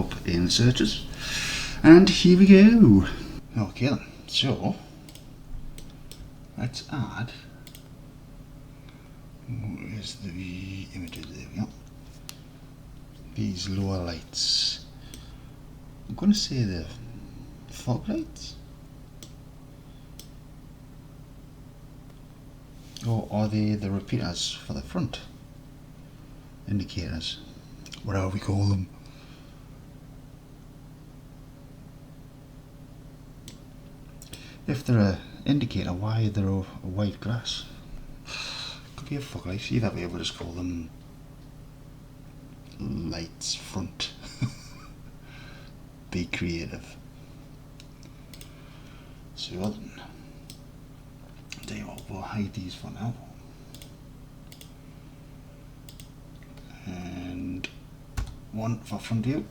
up in searches. And here we go. Okay then, so let's add, where's the images, there we go, these lower lights. I'm going to say the fog lights, or are they the repeaters for the front indicators, whatever we call them. If they're an indicator, why are they a white glass? Could be a fog light. See, that way we'll just call them lights front. Be creative. So then, tell you what, we'll hide these for now. And one for front view.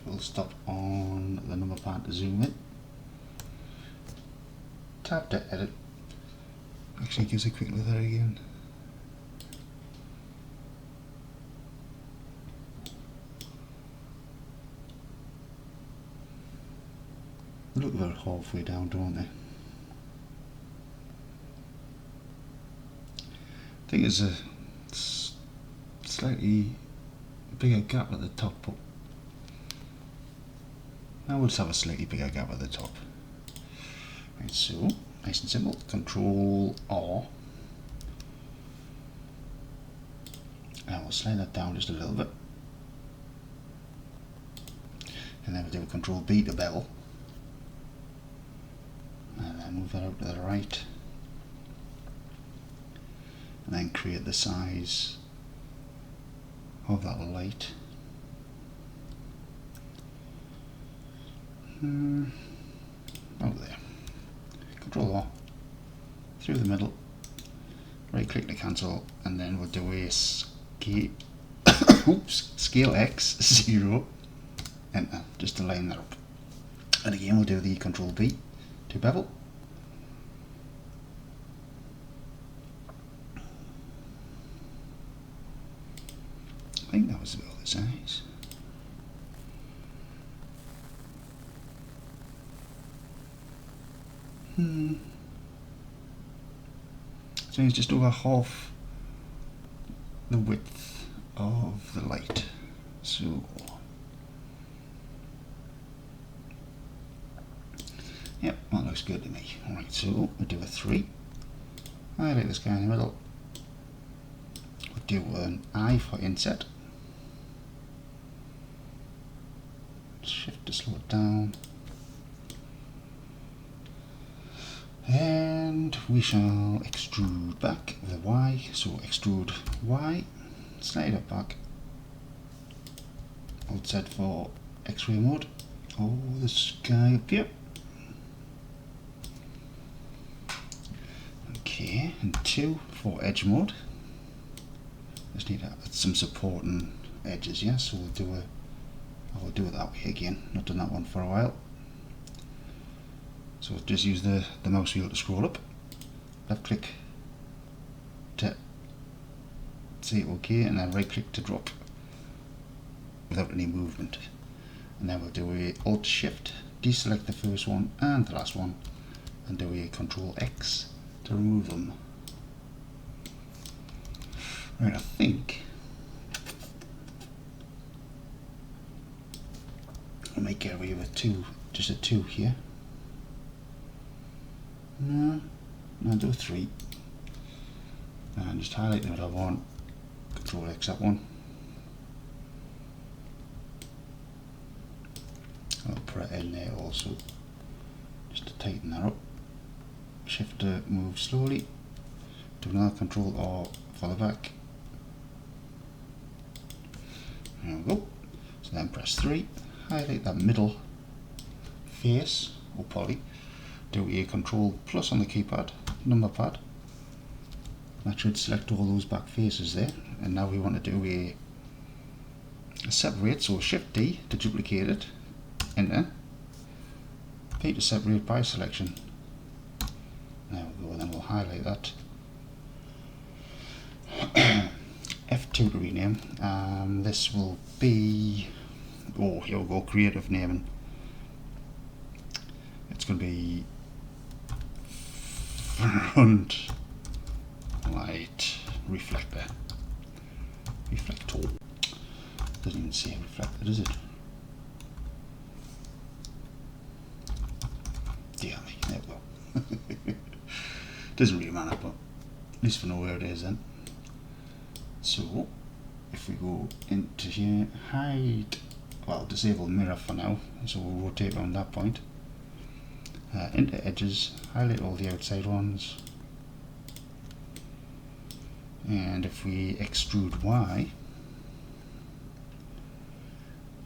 We'll stop on the number pad to zoom in. Tap to edit. Actually, gives a quick look at that again. They look about halfway down, don't they? I think there's a slightly bigger gap at the top, but now we'll just have a slightly bigger gap at the top. Right, so nice and simple. Control R, and we'll slide that down just a little bit, and then we'll do a Control B to bevel, and then move that out to the right, and then create the size of that light. Over there. Control R, through the middle, right click to cancel, and then we'll do a scale X 0, enter, just to line that up. And again we'll do the Control B to bevel. I think that was about the size. So it's just over half the width of the light. So yep, that looks good to me. Alright, so we'll do a 3. Highlight this guy in the middle. We'll do an I for inset. Shift to slow it down. And we shall extrude back the Y, so extrude Y, slide it back, Alt Z for X-ray mode. Oh, this guy up here. Okay, and 2 for edge mode. Just need to add some supporting edges, yeah, so I'll do it that way again, not done that one for a while. So just use the mouse wheel to scroll up, left click to say OK, and then right click to drop without any movement. And then we'll do a Alt Shift, deselect the first one and the last one, and do a Control X to remove them. Right, I think I'll make it away with just a 2 here. No, I'll do a 3. And just highlight what I want, Control X that one. I'll put it in there also, just to tighten that up. Shift to move slowly, do another Control R for the back. There we go. So then press 3, highlight that middle face or poly. Do a Control plus on the keypad, number pad. That should select all those back faces there. And now we want to do a separate, so Shift D to duplicate it, enter, P to separate by selection. There we go, and then we'll highlight that. F2 to rename. This will be, oh, here we go, creative naming. It's going to be front light reflector. Reflector. Doesn't even say reflector, does it? Dear me, there we go. Doesn't really matter, but at least we know where it is then. So if we go into here, hide, well, disable mirror for now, so we'll rotate around that point. Into edges, highlight all the outside ones, and if we extrude Y,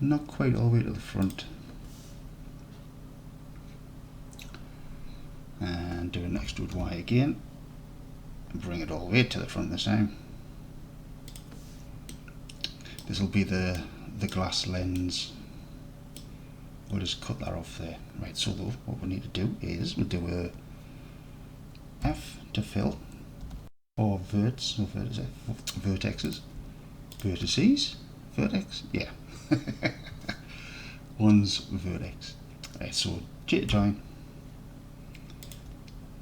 not quite all the way to the front, and do an extrude Y again, and bring it all the way to the front this time. This will be the glass lens. We'll just cut that off there. Right, so though, what we need to do is we'll do a F to fill, or vertexes, vertex, yeah. One's vertex. Right, so J to join.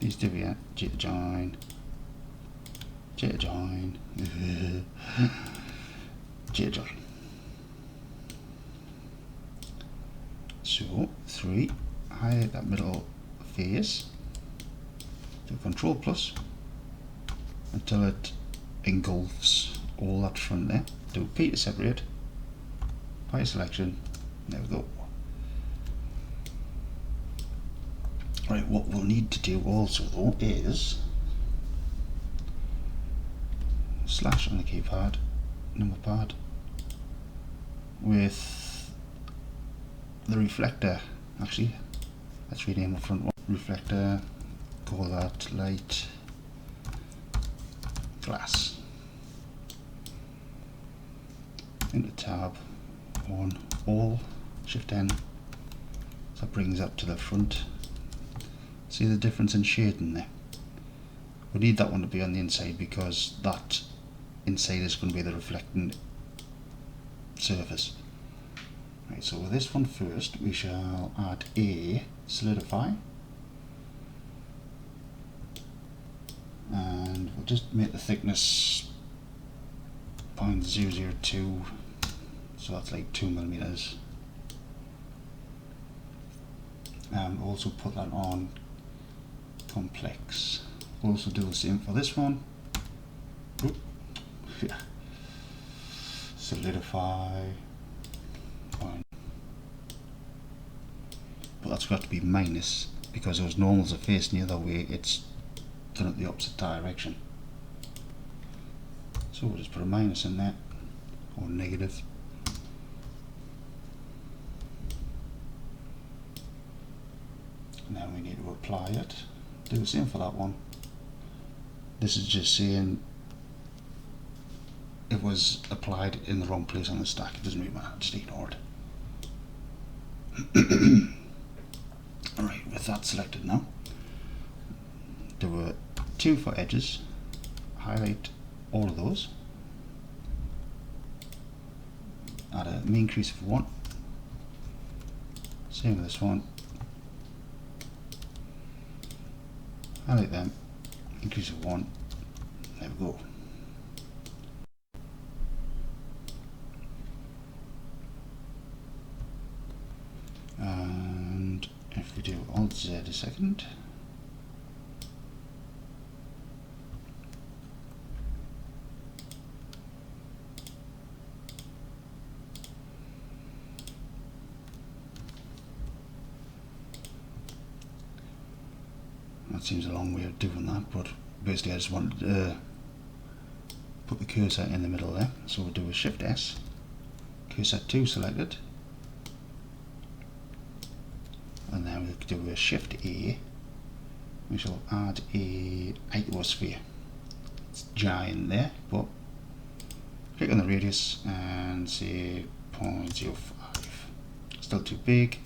These two here, J to join, J to join, J to join. So 3, highlight that middle face, do Control plus until it engulfs all that front there. Do P to separate, Pi selection, there we go. Right, what we'll need to do also though is slash on the keypad, number pad, with the reflector. Actually, let's rename the front one. Reflector, call that light glass. Into tab on all, Shift N, so that brings up to the front. See the difference in shading there? We need that one to be on the inside because that inside is going to be the reflecting surface. Right, so with this one first, we shall add a solidify, and we'll just make the thickness 0.002, so that's like 2 millimeters. And also put that on complex. We'll also do the same for this one. Oop. Yeah. Solidify. But that's got to be minus because those normals are facing the other way, it's done it the opposite direction. So we'll just put a minus in there, or negative. Now we need to apply it. Do the same for that one. This is just saying it was applied in the wrong place on the stack. It doesn't really matter, just ignore it. Alright, with that selected now, do a 2 for edges, highlight all of those, add a mean crease of 1, same with this one, highlight them, increase of 1, there we go. And if we do Alt Z a second, that seems a long way of doing that, but basically I just wanted to put the cursor in the middle there, so we'll do a Shift S, cursor 2 selected, and then we'll do a Shift A. We shall add a icosphere. It's giant there, but click on the radius and say 0.05. Still too big.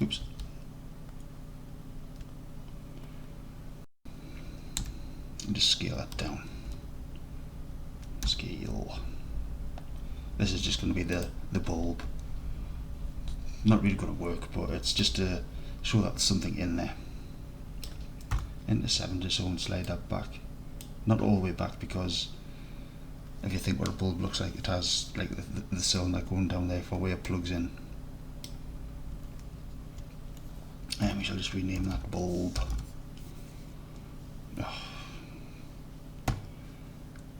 Oops. And just scale that down. Scale This is just going to be the bulb. Not really going to work, but it's just to show that there's something in there. Interceptor, so and slide that back. Not all the way back, because if you think what a bulb looks like, it has like the cylinder going down there for where it plugs in. And we shall just rename that bulb. Oh.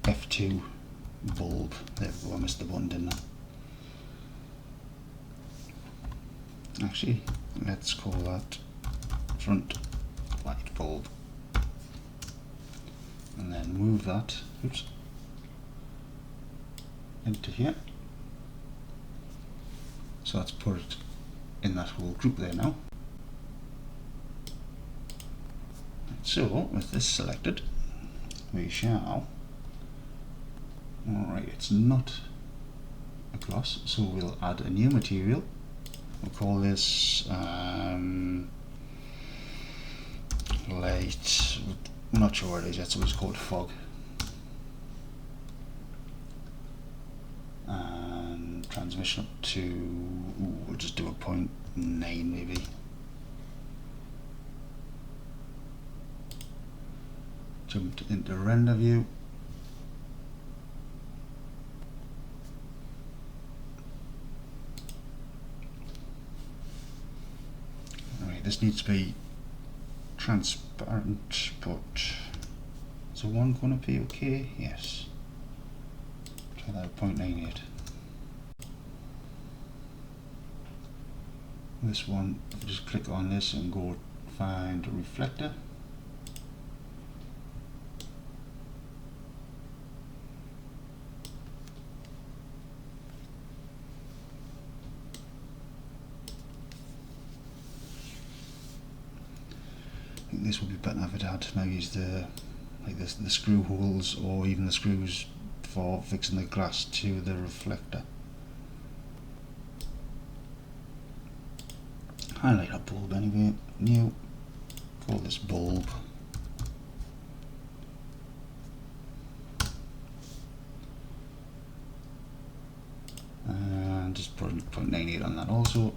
F2 bulb. There we go, I missed the button, didn't I? Actually, let's call that front light bulb. And then move that, oops, into here. So let's put it in that whole group there now. So with this selected, we shall, alright, it's not a gloss, so we'll add a new material. We'll call this light, I'm not sure what it is yet, so it's called fog. And transmission up to, we'll just do a 0.9 maybe. Jumped into render view. Alright, this needs to be transparent, but is the one going to be okay? Yes. Try that at 0.98. This one, if I just click on this and go find a reflector. I think this would be better if it had maybe the screw holes, or even the screws for fixing the glass to the reflector. Highlight that bulb anyway, new, call this bulb. And just put 0.98 on that also.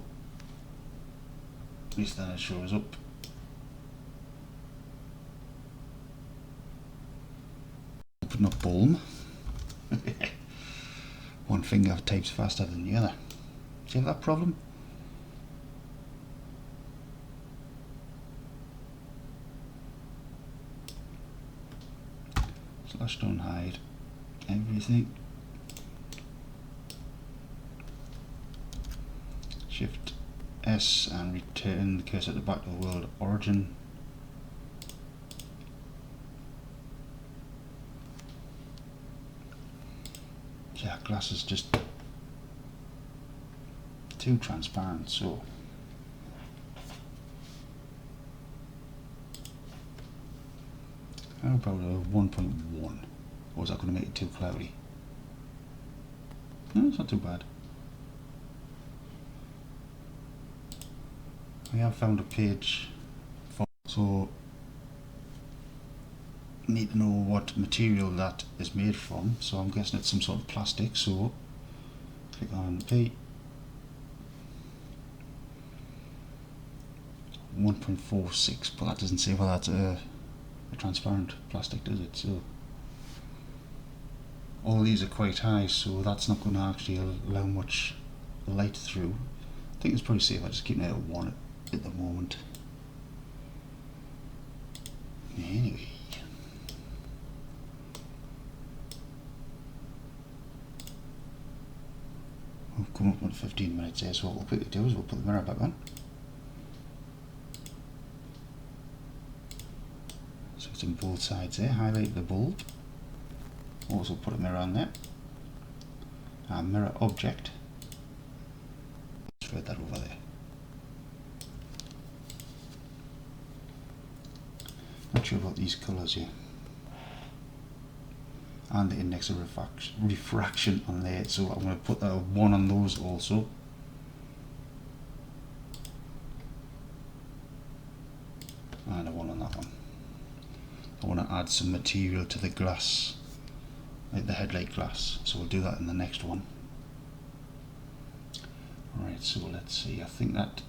At least then it shows up. Putting up bulb. One finger types faster than the other. Do you have that problem? Slash don't hide everything. Shift S and return the cursor to back to the world origin. Yeah, glass is just too transparent, so how about a 1.1? Or is that going to make it too cloudy? No, it's not too bad. I have found a page for, so need to know what material that is made from, so I'm guessing it's some sort of plastic, so click on P, 1.46, but that doesn't say whether that's a transparent plastic, does it? So all these are quite high, so that's not going to actually allow much light through. I think it's probably safer just keeping it at 1 at the moment. Anyway, we've come up with 15 minutes here, so what we'll quickly do is we'll put the mirror back on. So it's in both sides there, highlight the bulb, also put a mirror on there, and mirror object, spread that over there. Not sure about these colours here. And the index of refraction on there, so I'm going to put a 1 on those also. And a 1 on that one. I want to add some material to the glass, like the headlight glass, so we'll do that in the next one. Right, so let's see, I think that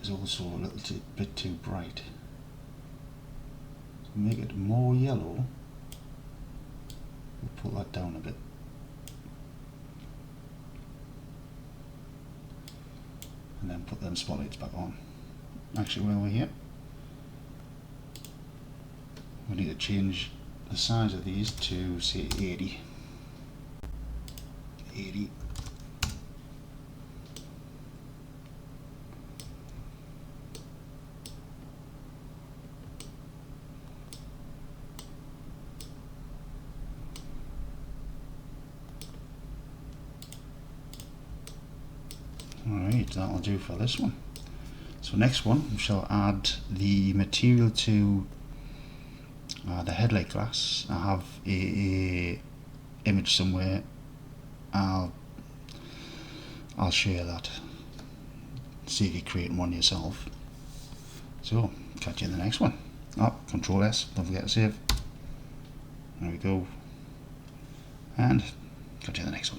is also a little bit too bright. So make it more yellow, we'll pull that down a bit. And then put them spotlights back on. Actually, while we're here, we need to change the size of these to say 80. 80. Alright, that'll do for this one. So next one, we shall add the material to the headlight glass. I have a image somewhere. I'll share that. See if you're creating one yourself. So, catch you in the next one. Control S, don't forget to save. There we go. And catch you in the next one.